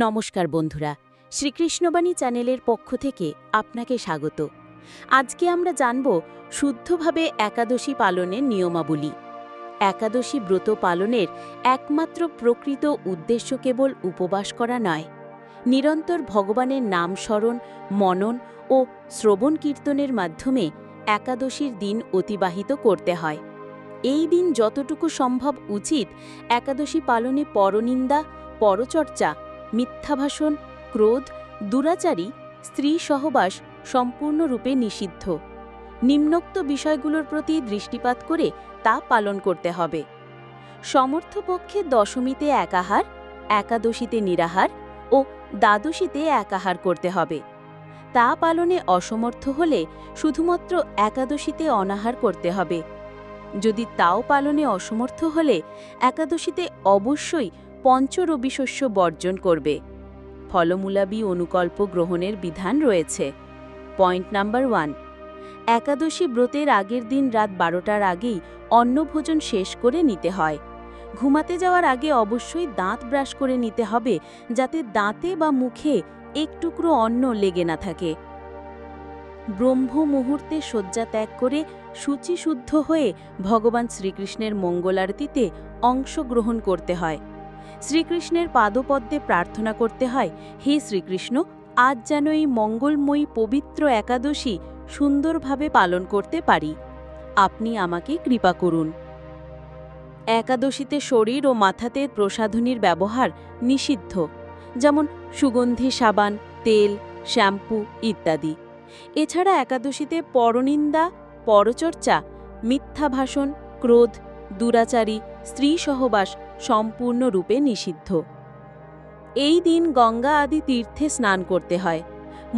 নমস্কার বন্ধুরা, শ্রীকৃষ্ণবাণী চ্যানেলের পক্ষ থেকে আপনাকে স্বাগত। আজকে আমরা জানব শুদ্ধভাবে একাদশী পালনের নিয়মাবলী। একাদশী ব্রত পালনের একমাত্র প্রকৃত উদ্দেশ্য কেবল উপবাস করা নয়, নিরন্তর ভগবানের নাম স্মরণ, মনন ও শ্রবণ কীর্তনের মাধ্যমে একাদশীর দিন অতিবাহিত করতে হয়। এই দিন যতটুকু সম্ভব উচিত একাদশী পালনে পরনিন্দা, পরচর্চা, মিথ্যাভাষণ, ক্রোধ, দুরাচারী, স্ত্রী সহবাস সম্পূর্ণরূপে নিষিদ্ধ। নিম্নোক্ত বিষয়গুলোর প্রতি দৃষ্টিপাত করে তা পালন করতে হবে। সমর্থপক্ষে দশমীতে একাহার, একাদশীতে নিরাহার ও দ্বাদশীতে একাহার করতে হবে। তা পালনে অসমর্থ হলে শুধুমাত্র একাদশীতে অনাহার করতে হবে। যদি তাও পালনে অসমর্থ হলে একাদশীতে অবশ্যই পঞ্চরবিশস্য বর্জন করবে। ফলমূলাদি অনুকল্প গ্রহণের বিধান রয়েছে। পয়েন্ট নাম্বার 1, একাদশী ব্রতের আগের দিন রাত 12টার আগেই অন্নভোজন শেষ করে নিতে হয়। ঘুমাতে যাওয়ার আগে অবশ্যই দাঁত ব্রাশ করে নিতে হবে, যাতে দাঁতে বা মুখে এক টুকরো অন্ন লেগে না থাকে। ব্রহ্ম মুহূর্তে শয্যা ত্যাগ করে শুচিশুদ্ধ হয়ে ভগবান শ্রীকৃষ্ণের মঙ্গলারতিতে অংশগ্রহণ করতে হয়। শ্রীকৃষ্ণের পাদপদ্মে প্রার্থনা করতে হয়, হে শ্রীকৃষ্ণ, আজ যেন এই মঙ্গলময়ী পবিত্র একাদশী সুন্দরভাবে পালন করতে পারি। আপনি আমাকে কৃপা করুন। একাদশীতে শরীর ও মাথাতে প্রসাধনীর ব্যবহার নিষিদ্ধ, যেমন সুগন্ধি সাবান, তেল, শ্যাম্পু ইত্যাদি। এছাড়া একাদশীতে পরনিন্দা, পরচর্চা, মিথ্যা ভাষণ, ক্রোধ, দুরাচারী, স্ত্রী সহবাস সম্পূর্ণরূপে নিষিদ্ধ। এই দিন গঙ্গা আদি তীর্থে স্নান করতে হয়।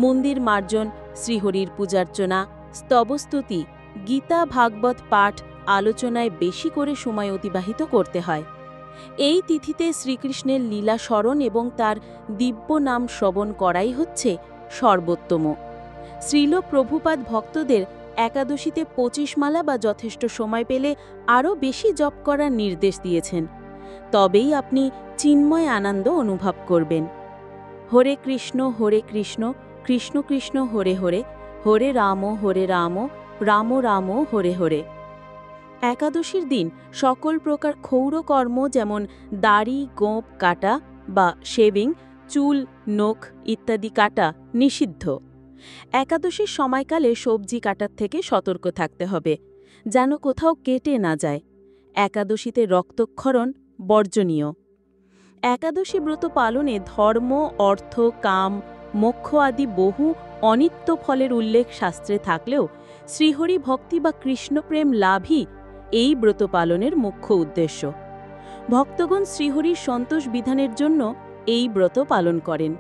মন্দির মার্জন, শ্রীহরির পূজার্চনা, স্তবস্তুতি, গীতা ভাগবত পাঠ, আলোচনায় বেশি করে সময় অতিবাহিত করতে হয়। এই তিথিতে শ্রীকৃষ্ণের লীলা স্মরণ এবং তার দিব্য নাম শ্রবণ করাই হচ্ছে সর্বোত্তম। শ্রীল প্রভুপাদ ভক্তদের একাদশীতে 25 মালা বা যথেষ্ট সময় পেলে আরও বেশি জপ করার নির্দেশ দিয়েছেন। তবেই আপনি চিন্ময় আনন্দ অনুভব করবেন। হরে কৃষ্ণ, কৃষ্ণ কৃষ্ণ হরে হরে, হরে রাম, রাম রাম হরে হরে। একাদশীর দিন সকল প্রকার ক্ষৌর কর্ম, যেমন দাড়ি গোঁফ কাটা বা শেভিং, চুল নখ ইত্যাদি কাটা নিষিদ্ধ। একাদশীর সময়কালে সবজি কাটার থেকে সতর্ক থাকতে হবে, যেন কোথাও কেটে না যায়। একাদশীতে রক্তক্ষরণ বর্জনীয়। একাদশী ব্রত পালনে ধর্ম, অর্থ, কাম, মোক্ষ আদি বহু অনিত্য ফলের উল্লেখ শাস্ত্রে থাকলেও শ্রীহরি ভক্তি বা কৃষ্ণপ্রেম লাভই এই ব্রত পালনের মুখ্য উদ্দেশ্য। ভক্তগণ শ্রীহরির সন্তোষ বিধানের জন্য এই ব্রত পালন করেন।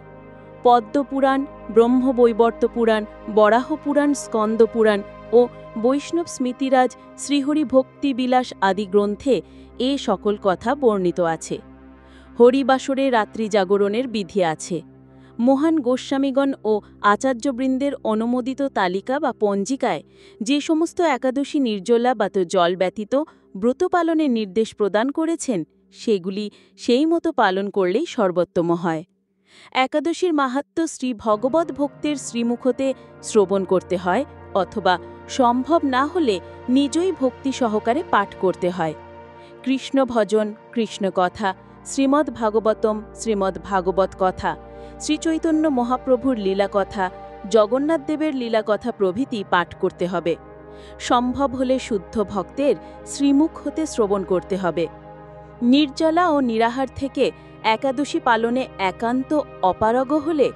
পদ্মপুরাণ, ব্রহ্মবৈবর্ত পুরাণ, বরাহ পুরাণ, স্কন্দ পুরাণ ও বৈষ্ণব স্মৃতিরাজ, শ্রীহরি ভক্তি বিলাস আদি গ্রন্থে এ সকল কথা বর্ণিত আছে। হরিবাসরে রাত্রি জাগরণের বিধি আছে। মহান গোস্বামীগণ ও আচার্যবৃন্দের অনুমোদিত তালিকা বা পঞ্জিকায় যে সমস্ত একাদশী নির্জলা বা জল ব্যতীত ব্রত পালনের নির্দেশ প্রদান করেছেন, সেগুলি সেই মতো পালন করলেই সর্বোত্তম হয়। একাদশীর মাহাত্ম্য শ্রী ভগবত ভক্তের শ্রীমুখতে শ্রবণ করতে হয়, অথবা সম্ভব না হলে নিজই ভক্তি সহকারে পাঠ করতে হয়। কৃষ্ণ ভজন, কৃষ্ণ কথা, শ্রীমদ্ ভাগবতম, শ্রীমদ্ ভাগবত কথা, শ্রীচৈতন্য মহাপ্রভুর লীলা কথা, জগন্নাথদেবের লীলা কথা প্রভৃতি পাঠ করতে হবে। সম্ভব হলে শুদ্ধ ভক্তের শ্রীমুখ হতে শ্রবণ করতে হবে। নির্জলা ও নিরাহার থেকে একাদশী পালনে একান্ত অপারগ হলে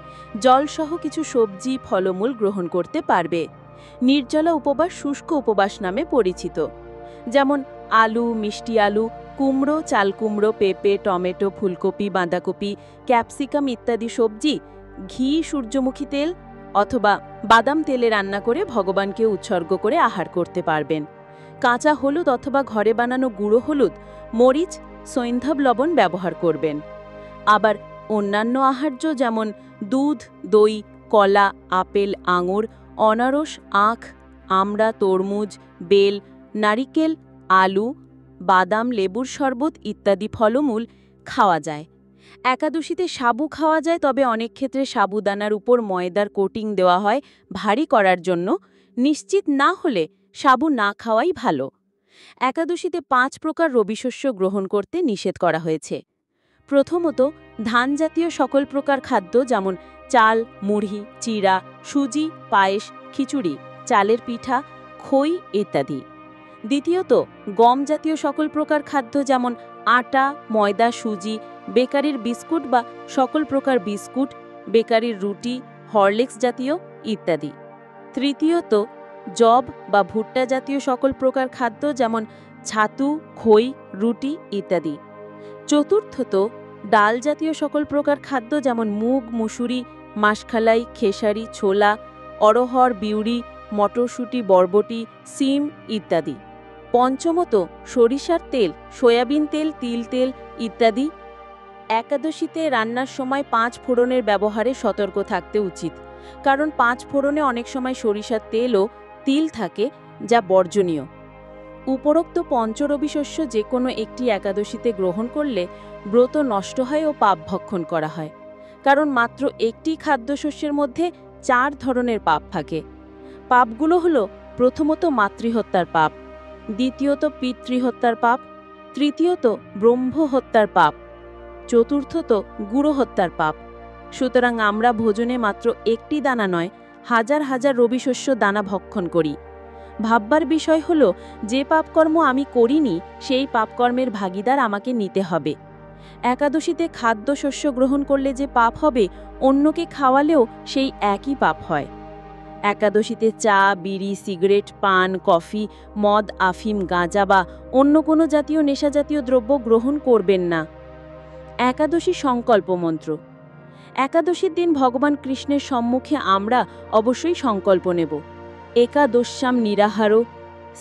জলসহ কিছু সবজি ফলমূল গ্রহণ করতে পারবে। নির্জলা উপবাস শুষ্ক উপবাস নামে পরিচিত, যেমন আলু, মিষ্টি আলু, কুমড়ো, চাল কুমড়ো, পেঁপে, টমেটো, ফুলকপি, বাঁধাকপি, ক্যাপসিকাম ইত্যাদি সবজি ঘি, সূর্যমুখী তেল অথবা বাদাম তেলে রান্না করে ভগবানকে উৎসর্গ করে আহার করতে পারবেন। কাঁচা হলুদ অথবা ঘরে বানানো গুঁড়ো হলুদ, মরিচ, সৈন্ধব লবণ ব্যবহার করবেন। আবার অন্যান্য আহার্য যেমন দুধ, দই, কলা, আপেল, আঙুর, অনারস, আখ, আমড়া, তরমুজ, বেল, নারিকেল, আলু, বাদাম, লেবুর শরবত ইত্যাদি ফলমূল খাওয়া যায়। একাদশীতে সাবু খাওয়া যায়, তবে অনেক ক্ষেত্রে সাবুদানার উপর ময়দার কোটিং দেওয়া হয় ভারী করার জন্য। নিশ্চিত না হলে সাবু না খাওয়াই ভালো। একাদশীতে 5 প্রকার রবিশস্য গ্রহণ করতে নিষেধ করা হয়েছে। প্রথমত, ধান জাতীয় সকল প্রকার খাদ্য, যেমন চাল, মুড়ি, চিড়া, সুজি, পায়েস, খিচুড়ি, চালের পিঠা, খই ইত্যাদি। দ্বিতীয়ত, গম জাতীয় সকল প্রকার খাদ্য, যেমন আটা, ময়দা, সুজি, বেকারির বিস্কুট বা সকল প্রকার বিস্কুট, বেকারির রুটি, হরলিক্স জাতীয় ইত্যাদি। তৃতীয়ত, জব বা ভুট্টা জাতীয় সকল প্রকার খাদ্য, যেমন ছাতু, খই, রুটি ইত্যাদি। চতুর্থত, ডাল জাতীয় সকল প্রকার খাদ্য, যেমন মুগ, মুসুরি, মাসখালাই, খেসারি, ছোলা, অরহর, বিউরি, মটরশুঁটি, বরবটি, সিম ইত্যাদি। পঞ্চমত, সরিষার তেল, সয়াবিন তেল, তিল তেল ইত্যাদি। একাদশীতে রান্নার সময় 5 ফোড়নের ব্যবহারে সতর্ক থাকতে উচিত, কারণ 5 ফোড়নে অনেক সময় সরিষার তেল ও তিল থাকে, যা বর্জনীয়। উপরোক্ত পঞ্চরবিশস্য যে কোনো একটি একাদশীতে গ্রহণ করলে ব্রত নষ্ট হয় ও পাপ ভক্ষণ করা হয়, কারণ মাত্র একটি খাদ্যশস্যের মধ্যে 4 ধরনের পাপ থাকে। পাপগুলো হলো: প্রথমত, মাতৃহত্যার পাপ; দ্বিতীয়ত, পিতৃহত্যার পাপ; তৃতীয়ত, ব্রহ্ম হত্যার পাপ; চতুর্থত, গুরু হত্যার পাপ। সুতরাং আমরা ভোজনে মাত্র একটি দানা নয়, হাজার হাজার রবিশস্য দানা ভক্ষণ করি। ভাববার বিষয় হলো, যে পাপকর্ম আমি করিনি সেই পাপকর্মের ভাগীদার আমাকে নিতে হবে। একাদশীতে খাদ্যশস্য গ্রহণ করলে যে পাপ হবে, অন্যকে খাওয়ালেও সেই একই পাপ হয়। একাদশীতে চা, বিড়ি, সিগারেট, পান, কফি, মদ, আফিম, গাঁজা বা অন্য কোনো জাতীয় নেশাজাতীয় দ্রব্য গ্রহণ করবেন না। একাদশী সংকল্প মন্ত্র। একাদশীর দিন ভগবান কৃষ্ণের সম্মুখে আমরা অবশ্যই সংকল্প নেব। একাদশ্যাম নিরাহার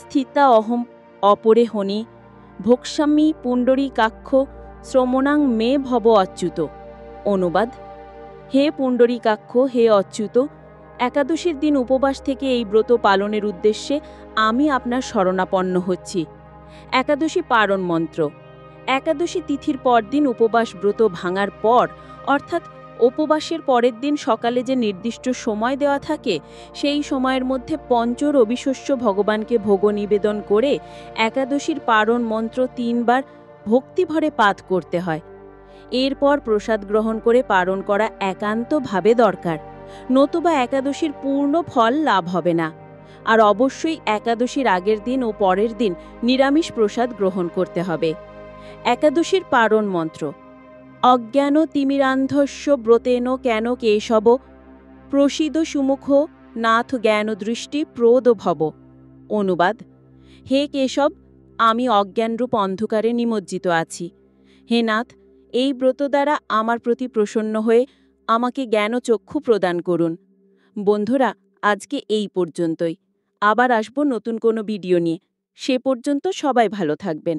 স্থিতা অহম অপরে হনি ভোক্সাম্মি পুণ্ডরীকাক্ষ শ্রমণাং মে ভব অচ্যুত। অনুবাদ: হে পুণ্ডরীকাক্ষ, হে অচ্যুত, একাদশীর দিন উপবাস থেকে এই ব্রত পালনের উদ্দেশ্যে আমি আপনার শরণাপন্ন হচ্ছি। একাদশী পারণ মন্ত্র। একাদশী তিথির পরদিন উপবাস ব্রত ভাঙার পর, অর্থাৎ উপবাসের পরের দিন সকালে যে নির্দিষ্ট সময় দেওয়া থাকে, সেই সময়ের মধ্যে পঞ্চ রবিশস্য ভগবানকে ভোগ নিবেদন করে একাদশীর পারণ মন্ত্র 3 বার ভক্তিভরে পাঠ করতে হয়। এরপর প্রসাদ গ্রহণ করে পারণ করা একান্তভাবে দরকার, নতুবা একাদশীর পূর্ণ ফল লাভ হবে না। আর অবশ্যই একাদশীর আগের দিন ও পরের দিন নিরামিষ প্রসাদ গ্রহণ করতে হবে। একাদশীর পারণ মন্ত্র: অজ্ঞান তিমিরান্ধস্য ব্রতেন কেন কেশব প্রসিদ সুমুখ নাথ জ্ঞান দৃষ্টি প্রদ ভব। অনুবাদ: হে কেশব, আমি অজ্ঞানরূপ অন্ধকারে নিমজ্জিত আছি। হে নাথ, এই ব্রত দ্বারা আমার প্রতি প্রসন্ন হয়ে আমাকে জ্ঞান ও চক্ষু প্রদান করুন। বন্ধুরা, আজকে এই পর্যন্তই। আবার আসব নতুন কোনো ভিডিও নিয়ে। সে পর্যন্ত সবাই ভালো থাকবেন।